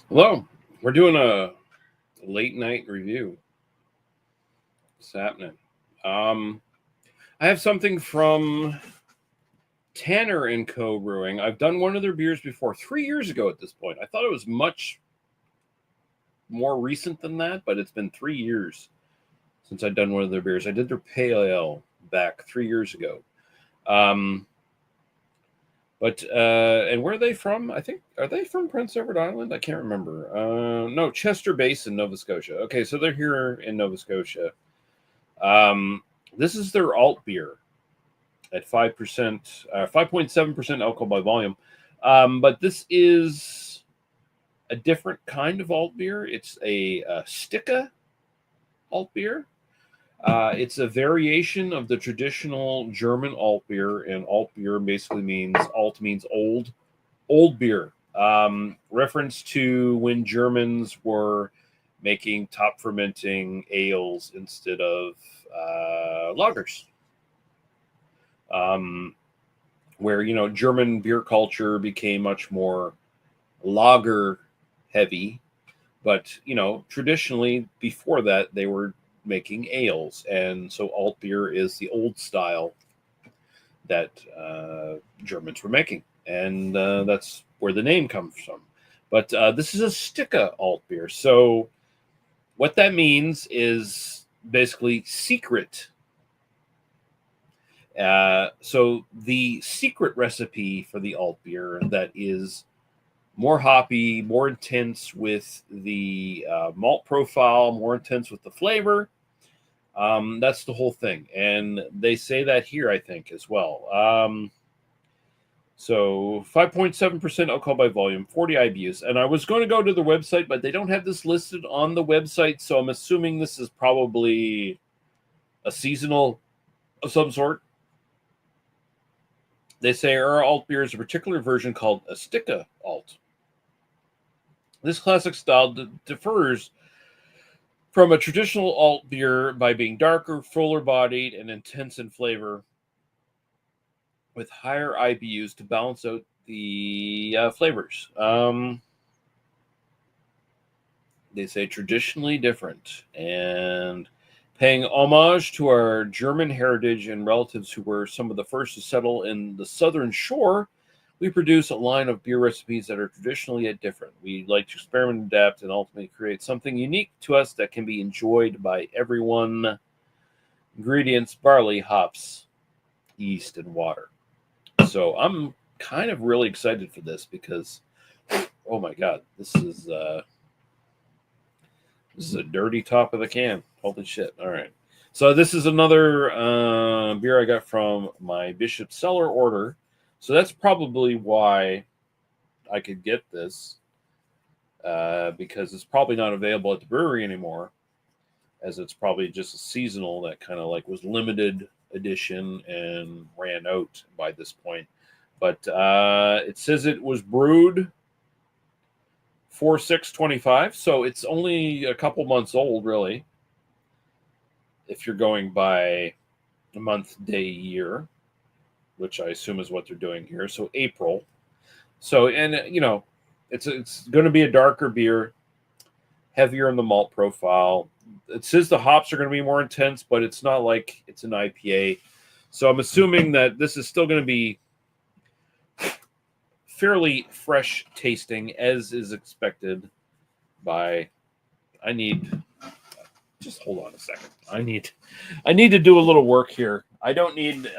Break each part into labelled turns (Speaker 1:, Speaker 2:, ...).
Speaker 1: Hello, we're doing a late night review. What's happening? Um, I have something from Tanner and Co. Brewing. I've done one of their beers before 3 years ago at this point. I thought it was much more recent than that, but it's been 3 years since I've done one of their beers. I did their pale ale back 3 years ago. Um, and where are they from? I think are they from Prince Edward Island? I can't remember. No, Chester Basin, Nova Scotia. Okay, so they're here in Nova Scotia. Um, this is their alt beer at 5%, 5.7% alcohol by volume. But this is a different kind of alt beer. It's a Sticka alt beer. It's a variation of the traditional German alt beer, and alt beer basically means old beer. Reference to when Germans were making top fermenting ales instead of lagers. Where German beer culture became much more lager heavy, but traditionally before that they were making ales, and so alt beer is the old style that Germans were making, and that's where the name comes from. But this is a Sticka alt beer, so what that means is basically secret. So the secret recipe for the alt beer that is more hoppy, more intense with the malt profile, more intense with the flavor. That's the whole thing, and they say that here, I think, as well. So 5.7% alcohol by volume, 40 IBUs. And I was going to go to the website, but they don't have this listed on the website, so I'm assuming this is probably a seasonal of some sort. They say our alt beer is a particular version called a Sticka alt. This classic style differs from a traditional alt beer by being darker, fuller bodied, and intense in flavor, with higher IBUs to balance out the flavors. They say traditionally different, and paying homage to our German heritage and relatives who were some of the first to settle in the southern shore, we produce a line of beer recipes that are traditional yet different. We like to experiment, adapt, and ultimately create something unique to us that can be enjoyed by everyone. Ingredients: barley, hops, yeast, and water. So I'm kind of really excited for this because, oh my god, this is a dirty top of the can. Holy shit! All right, so this is another beer I got from my Bishop Cellar order. So that's probably why I could get this, because it's probably not available at the brewery anymore, as it's probably just a seasonal that kind of like was limited edition and ran out by this point. But it says it was brewed 4/6/25, so it's only a couple months old, really, if you're going by a month, day, year, which I assume is what they're doing here. So April. So, and it's going to be a darker beer, heavier in the malt profile. It says the hops are going to be more intense, but it's not like it's an IPA. So I'm assuming that this is still going to be fairly fresh tasting, as is expected by. I need. Just hold on a second. I need to do a little work here. I don't need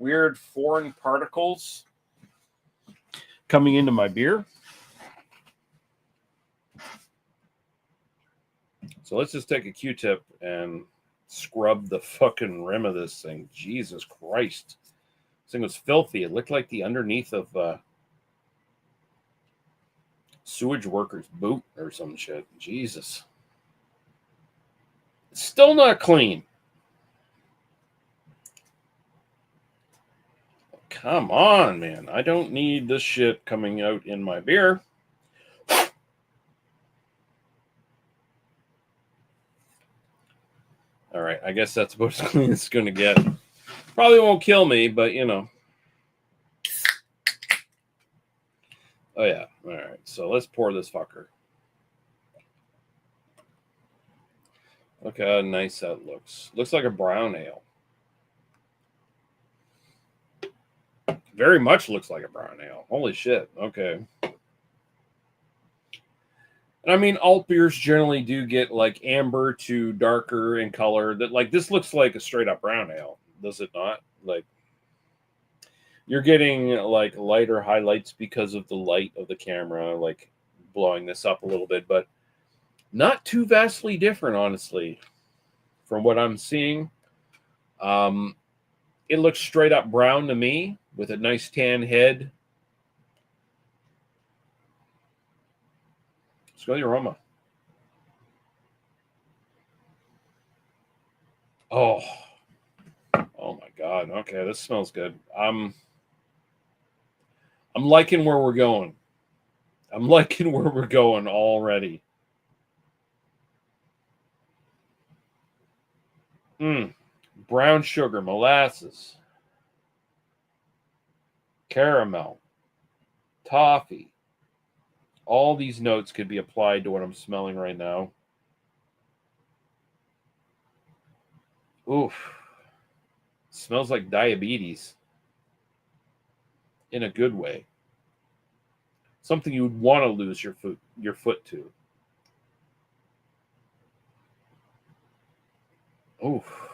Speaker 1: weird foreign particles coming into my beer. So let's just take a Q-tip and scrub the fucking rim of this thing. Jesus Christ. This thing was filthy. It looked like the underneath of sewage worker's boot or some shit. Jesus. It's still not clean. Come on, man. I don't need this shit coming out in my beer. All right, I guess that's about as clean as it's going to get. Probably won't kill me, but Oh yeah. All right. So let's pour this fucker. Look how nice that looks. Looks like a brown ale. Very much looks like a brown ale. Holy shit. Okay. And I mean, alt beers generally do get like amber to darker in color. That like this looks like a straight up brown ale, does it not? Like you're getting like lighter highlights because of the light of the camera, like blowing this up a little bit, but not too vastly different, honestly, from what I'm seeing. Um, it looks straight up brown to me with a nice tan head. Let's go the aroma. Oh, oh my god. Okay, this smells good. I'm liking where we're going. I'm liking where we're going already. Brown sugar, molasses, caramel, toffee. All these notes could be applied to what I'm smelling right now. Oof. Smells like diabetes in a good way. Something you would want to lose your foot to. Oof.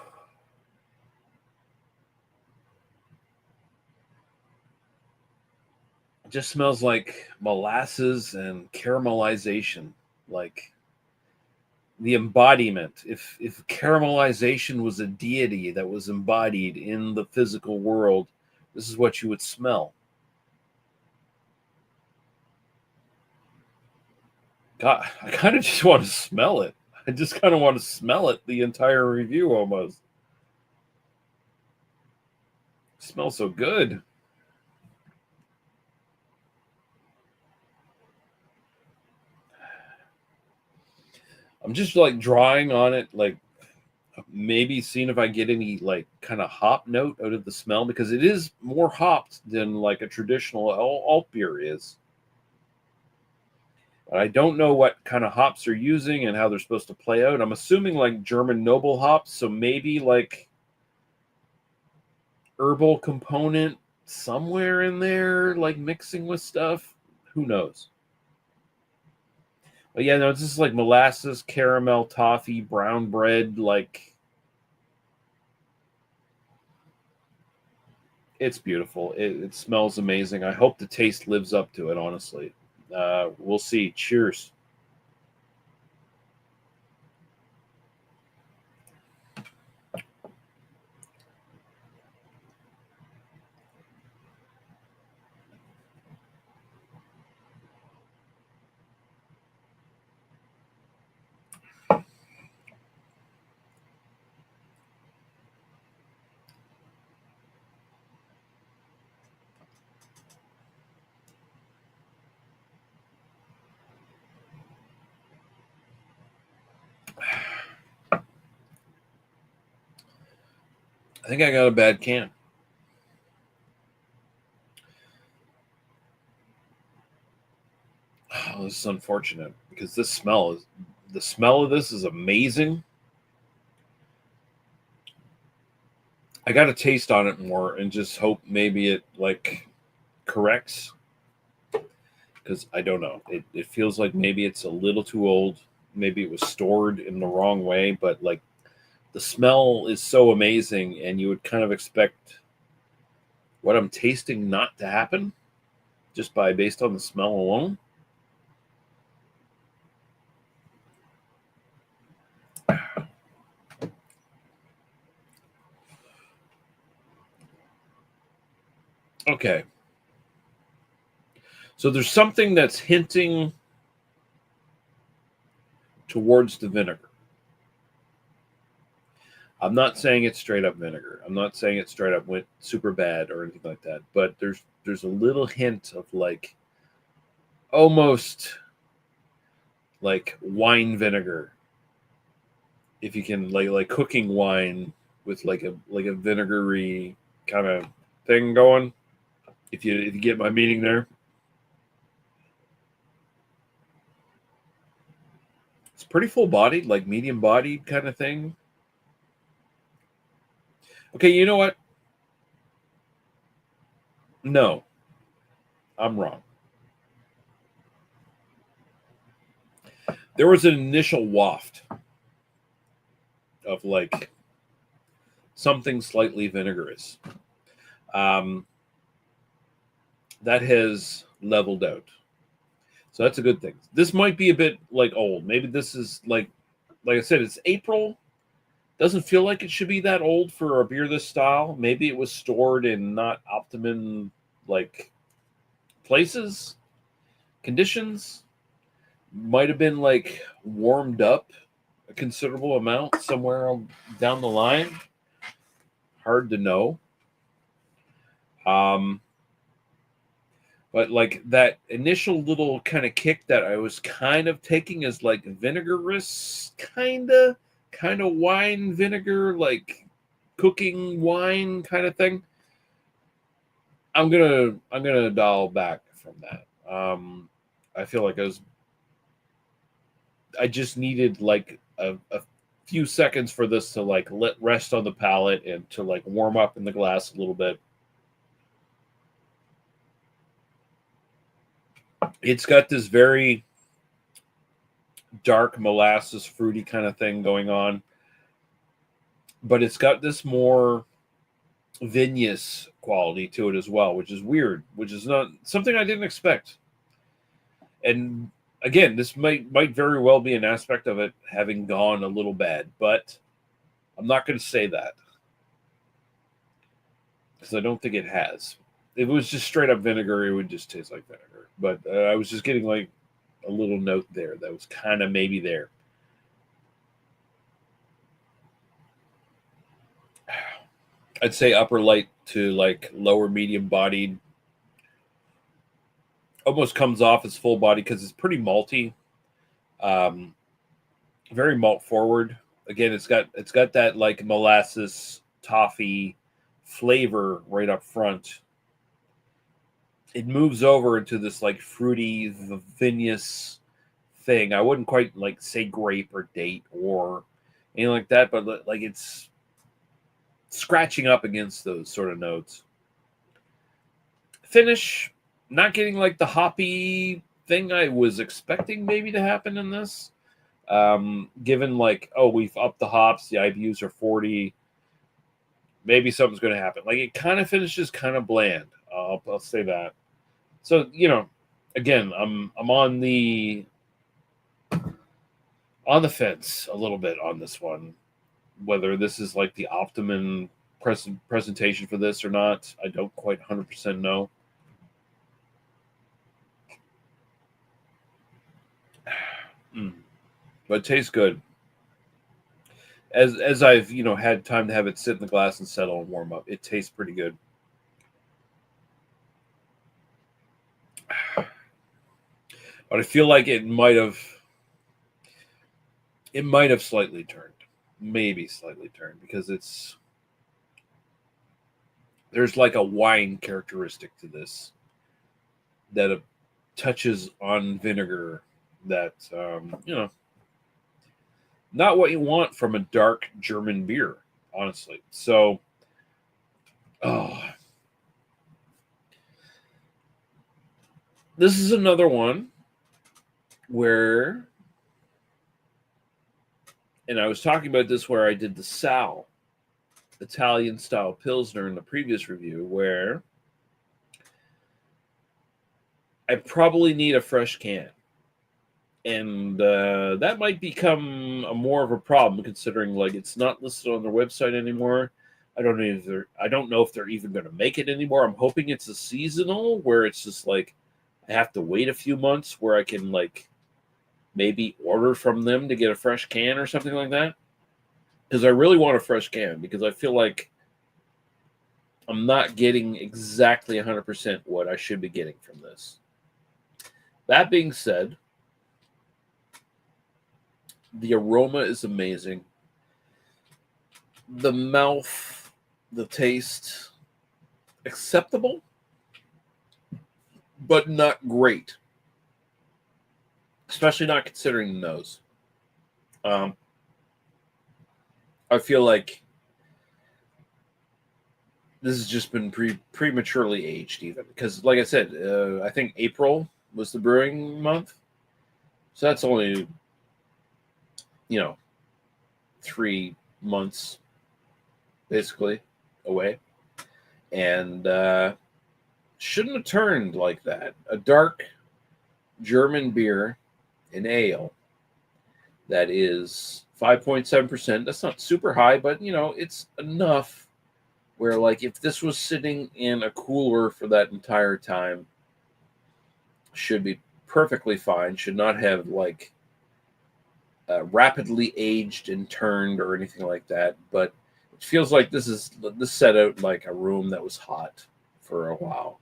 Speaker 1: It just smells like molasses and caramelization. Like the embodiment. If caramelization was a deity that was embodied in the physical world, this is what you would smell. God, I kind of just want to smell it. I just kind of want to smell it the entire review almost. It smells so good. I'm just like drawing on it, like maybe seeing if I get any like kind of hop note out of the smell because it is more hopped than like a traditional alt beer is. I don't know what kind of hops they're using and how they're supposed to play out. I'm assuming like German noble hops, so maybe like herbal component somewhere in there, like mixing with stuff. Who knows? But yeah, no, it's just like molasses, caramel, toffee, brown bread. Like it's beautiful. It smells amazing. I hope the taste lives up to it. Honestly, we'll see. Cheers. I think I got a bad can. Oh, this is unfortunate because the smell of this is amazing. I got to taste on it more and just hope maybe it like corrects because I don't know. It feels like maybe it's a little too old. Maybe it was stored in the wrong way, but like the smell is so amazing and you would kind of expect what I'm tasting not to happen just by based on the smell alone. Okay. So there's something that's hinting towards the vinegar. I'm not saying it's straight up vinegar. I'm not saying it straight up went super bad or anything like that. But there's a little hint of like almost like wine vinegar. If you can like cooking wine with like a vinegary kind of thing going. If you get my meaning there. pretty full bodied, like medium bodied kind of thing. Okay, you know what? No, I'm wrong. There was an initial waft of like something slightly vinegarous. Um, that has leveled out. So that's a good thing. This might be a bit like old. Maybe this is like I said, it's April. Doesn't feel like it should be that old for a beer this style. Maybe it was stored in not optimum like places, conditions. Might have been like warmed up a considerable amount somewhere down the line. Hard to know. Um, but like that initial little kind of kick that I was kind of taking as like vinegarous, kind of wine vinegar, like cooking wine kind of thing. I'm gonna dial back from that. I feel like I just needed like a few seconds for this to like let rest on the palate and to like warm up in the glass a little bit. It's got this very dark molasses fruity kind of thing going on, but it's got this more vinous quality to it as well, which is weird, which is not something I didn't expect. And again, this might very well be an aspect of it having gone a little bad, but I'm not going to say that because I don't think it has. If it was just straight up vinegar, it would just taste like vinegar. But I was just getting like a little note there that was kind of maybe there. I'd say upper light to like lower medium bodied. Almost comes off as full body because it's pretty malty. Um, very malt forward. Again, it's got that like molasses toffee flavor right up front. It moves over into this like fruity vinous thing. I wouldn't quite like say grape or date or anything like that, but like it's scratching up against those sort of notes. Finish, not getting like the hoppy thing I was expecting maybe to happen in this. Given like, oh, we've upped the hops, the IBUs are 40, maybe something's going to happen. Like it kind of finishes kind of bland. I'll say that. So again, I'm on the fence a little bit on this one. Whether this is like the optimum presentation for this or not, I don't quite 100% know. But it tastes good. As I've had time to have it sit in the glass and settle and warm up, it tastes pretty good. But I feel like it might have slightly turned, maybe slightly turned, because there's like a wine characteristic to this that touches on vinegar that not what you want from a dark German beer, honestly. So, this is another one where, and I was talking about this where I did the Sal Italian style Pilsner in the previous review, where I probably need a fresh can. And that might become more of a problem considering like it's not listed on their website anymore. I don't know if they're even going to make it anymore. I'm hoping it's a seasonal where it's just like I have to wait a few months where I can like maybe order from them to get a fresh can or something like that. Because I really want a fresh can because I feel like I'm not getting exactly 100% what I should be getting from this. That being said, the aroma is amazing. The mouth, the taste, acceptable, but not great. Especially not considering the nose. I feel like this has just been prematurely aged, even because, like I said, I think April was the brewing month, so that's only 3 months basically away, and shouldn't have turned like that. A dark German beer, an ale that is 5.7%. That's not super high, but it's enough where, like, if this was sitting in a cooler for that entire time, should be perfectly fine. Should not have like rapidly aged and turned or anything like that. But it feels like this set out like a room that was hot for a while,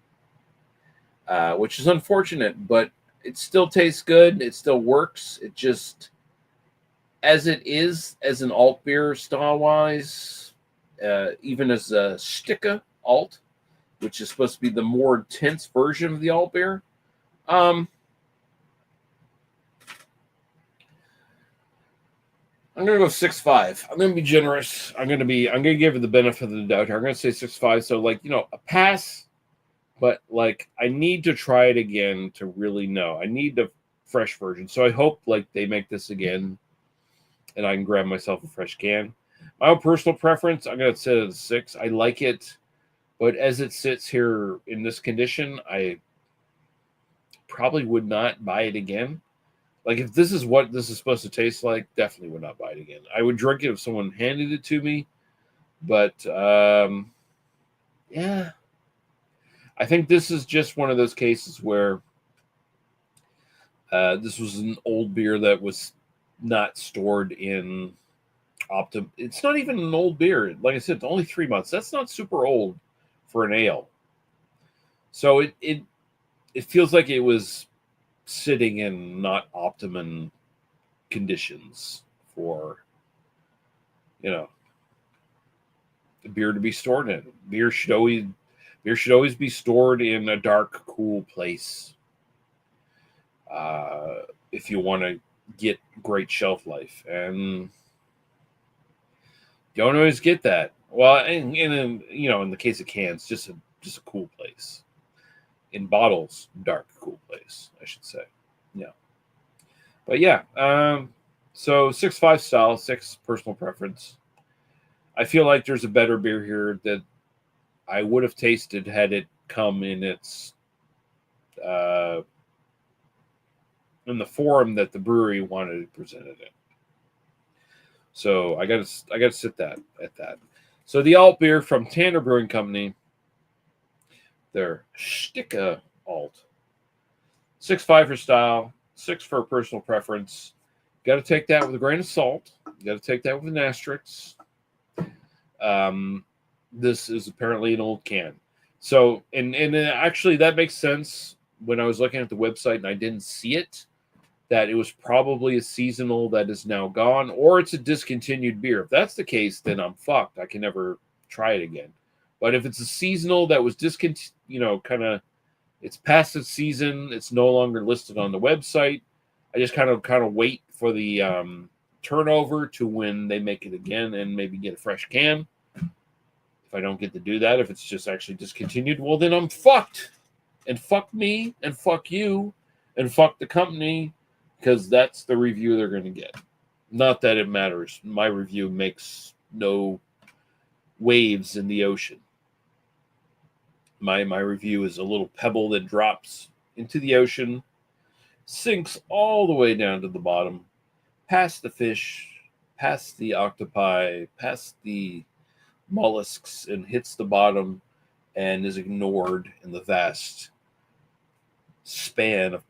Speaker 1: which is unfortunate. But it still tastes good. It still works. It just, as it is as an alt beer style wise, even as a Sticka alt, which is supposed to be the more intense version of the alt beer. I'm gonna go 6.5. I'm gonna be generous. I'm gonna give it the benefit of the doubt here. I'm gonna say 6.5. So, like, a pass, but like I need to try it again to really know. I need the fresh version. So I hope like they make this again and I can grab myself a fresh can. My own personal preference, I'm gonna set it at 6. I like it, but as it sits here in this condition, I probably would not buy it again. Like, if this is what this is supposed to taste like, definitely would not buy it again. I would drink it if someone handed it to me, but yeah, I think this is just one of those cases where this was an old beer that was not stored in Optim. It's not even an old beer. Like I said, it's only 3 months. That's not super old for an ale. So it feels like it was sitting in not optimum conditions for the beer to be stored in. Beer should always be stored in a dark, cool place. If you want to get great shelf life, and you don't always get that. Well, and in the case of cans, just a cool place. In bottles, dark, cool place, I should say. Yeah. But yeah, so 6.5 style, 6 personal preference. I feel like there's a better beer here that I would have tasted had it come in its in the form that the brewery wanted it presented in. So I gotta sit that at that. So the alt beer from Tanner Brewing Company, their Sticka alt, 6.5 for style, 6 for personal preference. Got to take that with a grain of salt. You got to take that with an asterisk. This is apparently an old can. So, and actually that makes sense when I was looking at the website and I didn't see it, that it was probably a seasonal that is now gone, or it's a discontinued beer. If that's the case, then I'm fucked. I can never try it again. But if it's a seasonal that was discontinued, kind of, it's past its season, it's no longer listed on the website, I just kind of wait for the turnover to when they make it again and maybe get a fresh can. If I don't get to do that, if it's just actually discontinued, well, then I'm fucked. And fuck me, and fuck you, and fuck the company, because that's the review they're going to get. Not that it matters. My review makes no waves in the ocean. My review is a little pebble that drops into the ocean, sinks all the way down to the bottom, past the fish, past the octopi, past the mollusks, and hits the bottom and is ignored in the vast span of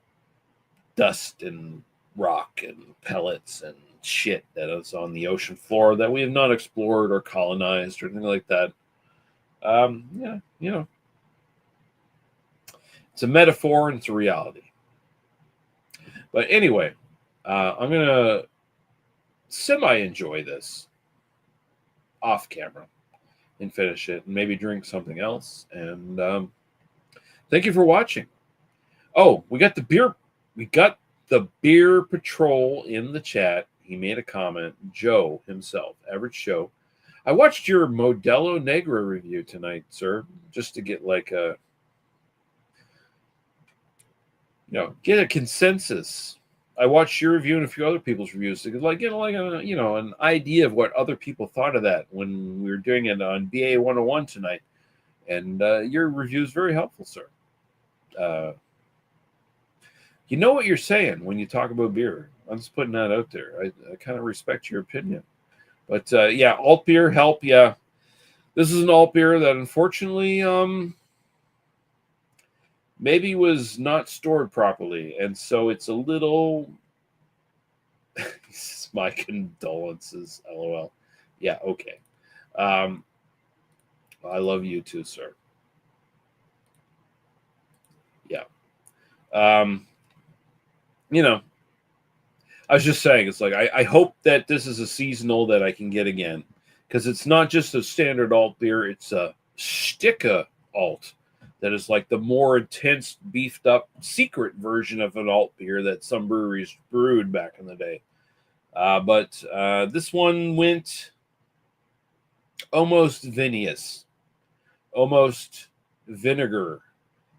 Speaker 1: dust and rock and pellets and shit that is on the ocean floor that we have not explored or colonized or anything like that. Yeah, it's a metaphor and it's a reality. But anyway, I'm gonna semi-enjoy this off camera and finish it and maybe drink something else. And thank you for watching. Oh, we got the beer patrol in the chat. he made a comment. Joe himself, Average Joe. I watched your Modelo Negra review tonight, sir, just to get like a, get a consensus. I watched your review and a few other people's reviews to get like an idea of what other people thought of that when we were doing it on BA 101 tonight. And your review is very helpful, sir. You know what you're saying when you talk about beer. I'm just putting that out there. I kind of respect your opinion. But yeah, alt beer help. Yeah, this is an alt beer that unfortunately maybe was not stored properly, and so it's a little. My condolences, LOL. Yeah, okay. I love you too, sir. Yeah. I was just saying, it's like I hope that this is a seasonal that I can get again, because it's not just a standard alt beer; it's a Sticka alt that is like the more intense, beefed up, secret version of an alt beer that some breweries brewed back in the day. But this one went almost vinous, almost vinegar,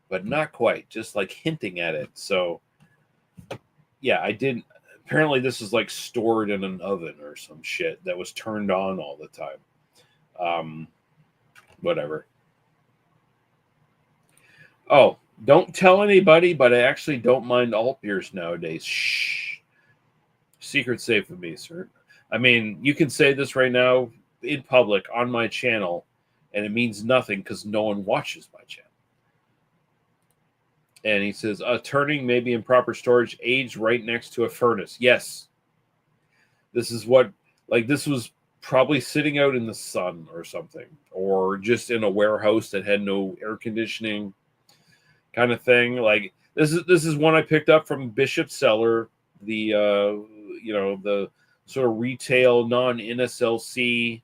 Speaker 1: but not quite, just like hinting at it. So, yeah, I didn't. Apparently, this is like stored in an oven or some shit that was turned on all the time. Whatever. Oh, don't tell anybody, but I actually don't mind alt beers nowadays. Shh. Secret safe with me, sir. I mean, you can say this right now in public on my channel, and it means nothing because no one watches my channel. And he says, turning maybe in proper storage, aged right next to a furnace. Yes. This is this was probably sitting out in the sun or something, or just in a warehouse that had no air conditioning kind of thing. Like this is one I picked up from Bishop's Cellar, the the sort of retail non-NSLC.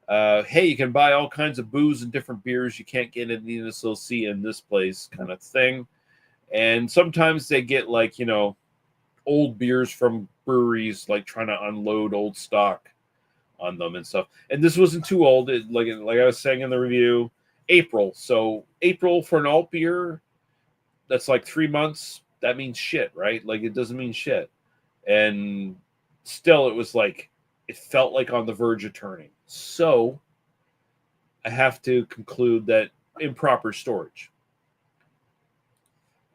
Speaker 1: Hey, you can buy all kinds of booze and different beers you can't get in the NSLC in this place kind of thing. And sometimes they get old beers from breweries, like trying to unload old stock on them and stuff. And this wasn't too old. Like I was saying in the review, April. So April for an alt beer, that's like 3 months. That means shit, right? Like it doesn't mean shit. And still, it felt like on the verge of turning. So I have to conclude that improper storage.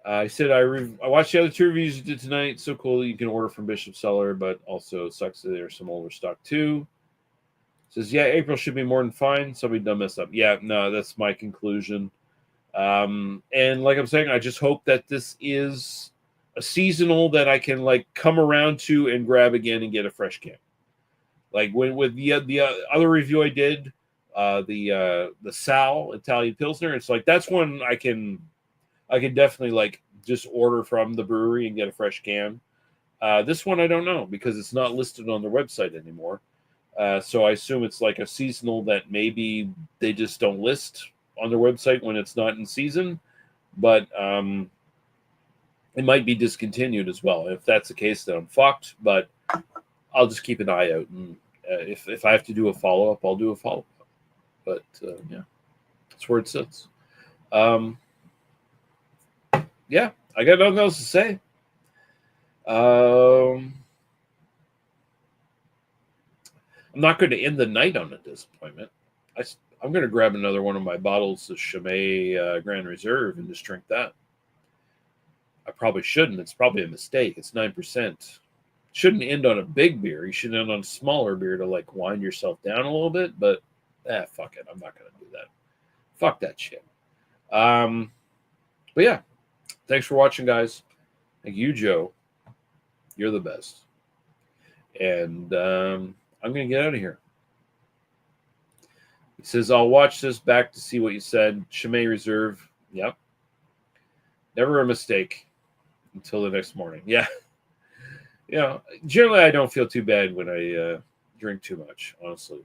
Speaker 1: I said I watched the other two reviews you did tonight. So cool that you can order from Bishop's Cellar, but also sucks that there's some older stock too. Says, yeah, April should be more than fine. Somebody done messed up. Yeah, no, that's my conclusion. And like I'm saying, I just hope that this is a seasonal that I can come around to and grab again and get a fresh can. Like with the other review I did, the Sal Italian Pilsner, it's like that's one I can definitely just order from the brewery and get a fresh can. This one I don't know because it's not listed on their website anymore. So I assume it's like a seasonal that maybe they just don't list on their website when it's not in season. But it might be discontinued as well. If that's the case, then I'm fucked. But I'll just keep an eye out. And if I have to do a follow-up, I'll do a follow-up. But yeah, that's where it sits. Yeah, I got nothing else to say. I'm not going to end the night on a disappointment. I'm going to grab another one of my bottles of Chimay Grand Reserve and just drink that. I probably shouldn't. It's probably a mistake. It's 9%. Shouldn't end on a big beer. You should end on a smaller beer to wind yourself down a little bit. But fuck it. I'm not going to do that. Fuck that shit. But yeah. Thanks for watching, guys. Thank you, Joe. You're the best. And I'm going to get out of here. He says, I'll watch this back to see what you said. Chimay Reserve. Yep. Never a mistake until the next morning. Yeah. Generally I don't feel too bad when I drink too much, honestly.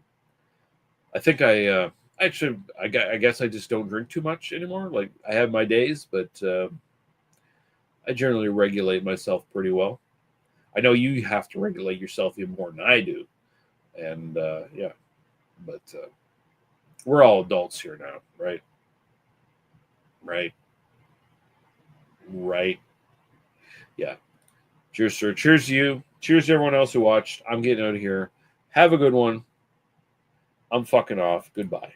Speaker 1: I think I guess I just don't drink too much anymore. Like, I have my days, but I generally regulate myself pretty well. I know you have to regulate yourself even more than I do. And yeah, but we're all adults here now, right? Right. Right. Yeah. Cheers, sir. Cheers to you. Cheers to everyone else who watched. I'm getting out of here. Have a good one. I'm fucking off. Goodbye.